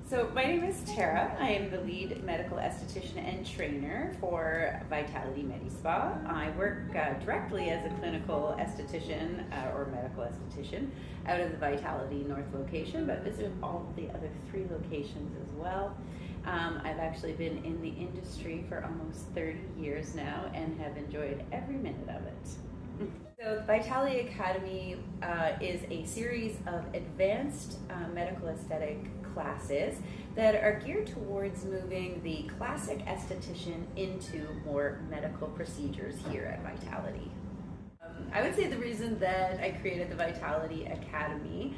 So my name is Tara. I am the lead medical esthetician and trainer for Vitality MediSpa. I work directly as a clinical esthetician or medical esthetician out of the Vitality North location, but visit all of the other 3 locations as well. I've actually been in the industry for almost 30 years now and have enjoyed every minute of it. So the Vitality Academy is a series of advanced medical aesthetic classes that are geared towards moving the classic esthetician into more medical procedures here at Vitality. I would say the reason that I created the Vitality Academy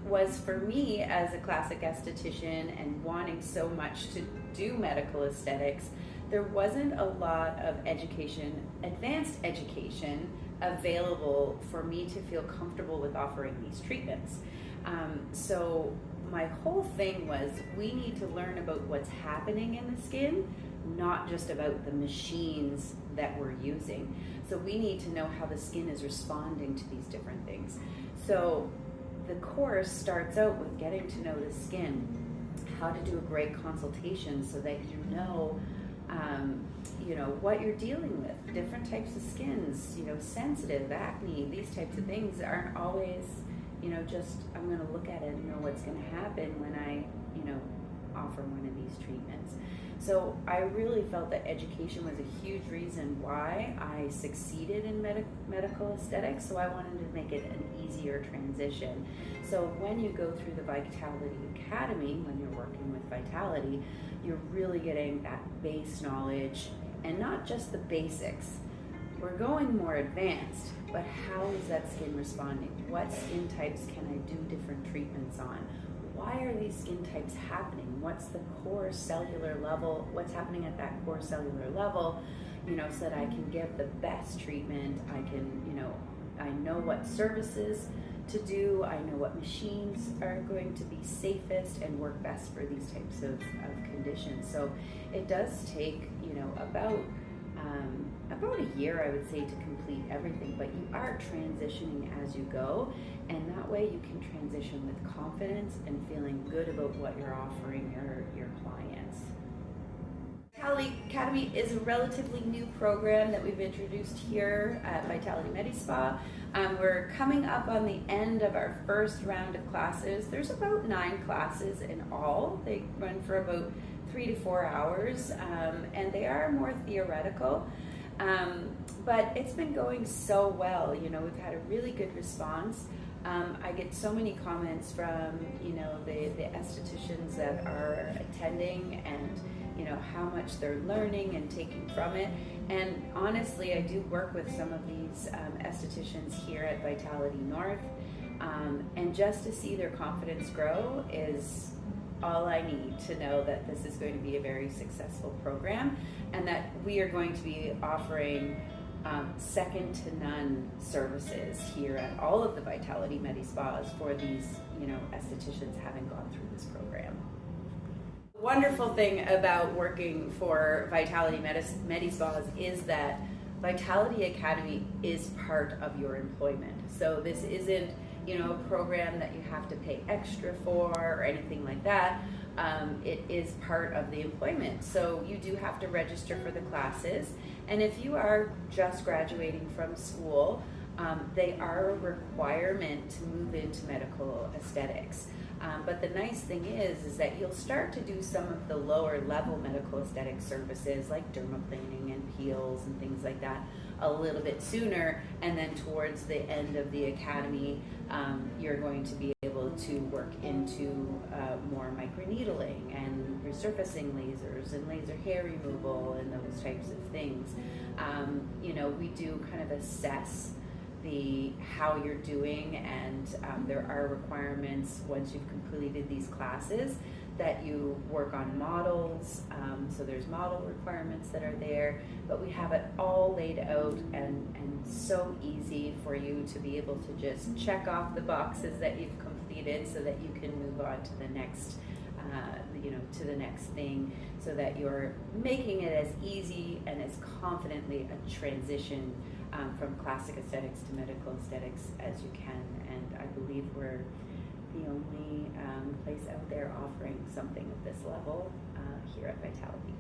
was for me as a classic esthetician and wanting so much to do medical aesthetics, there wasn't a lot of education, advanced education, available for me to feel comfortable with offering these treatments. So my whole thing was we need to learn about what's happening in the skin, not just about the machines that we're using. So we need to know how the skin is responding to these different things. So the course starts out with getting to know the skin, how to do a great consultation so that you know what you're dealing with, different types of skins, sensitive, acne, these types of things aren't always, just I'm going to look at it and know what's going to happen when I, offer one of these treatments. So I really felt that education was a huge reason why I succeeded in medical aesthetics, so I wanted to make it an easier transition. So when you go through the Vitality Academy, when you're working with Vitality, you're really getting that base knowledge, and not just the basics. We're going more advanced, but how is that skin responding? What skin types can I do different treatments on? Why are these skin types happening? What's the core cellular level? What's happening at that core cellular level? So that I can give the best treatment. I know what services to do. I know what machines are going to be safest and work best for these types of conditions. So it does take, about a year, I would say, to complete everything, but you are transitioning as you go, and that way you can transition with confidence and feeling good about what you're offering your clients. Vitality Academy is a relatively new program that we've introduced here at Vitality MediSpa. We're coming up on the end of our first round of classes. There's about 9 classes in all. They run for about 3 to 4 hours, and they are more theoretical. But it's been going so well. We've had a really good response. I get so many comments from, the estheticians that are attending, and, how much they're learning and taking from it. And honestly, I do work with some of these estheticians here at Vitality North, and just to see their confidence grow is all I need to know that this is going to be a very successful program, and that we are going to be offering second to none services here at all of the Vitality MediSpas for these, estheticians having gone through this program. The wonderful thing about working for Vitality MediSpas is that Vitality Academy is part of your employment. So this isn't, a program that you have to pay extra for or anything like that. It is part of the employment. So you do have to register for the classes. And if you are just graduating from school, they are a requirement to move into medical aesthetics. But the nice thing is that you'll start to do some of the lower level medical aesthetic services like dermaplaning and peels and things like that a little bit sooner, and then towards the end of the academy, you're going to be able to work into more microneedling and resurfacing lasers and laser hair removal and those types of things. We do kind of assess how you're doing, and there are requirements once you've completed these classes that you work on models, so there's model requirements that are there, but we have it all laid out and so easy for you to be able to just check off the boxes that you've completed so that you can move on to the next to the next thing, so that you're making it as easy and as confidently a transition from classic aesthetics to medical aesthetics as you can. And I believe we're the only place out there offering something at this level here at Vitality.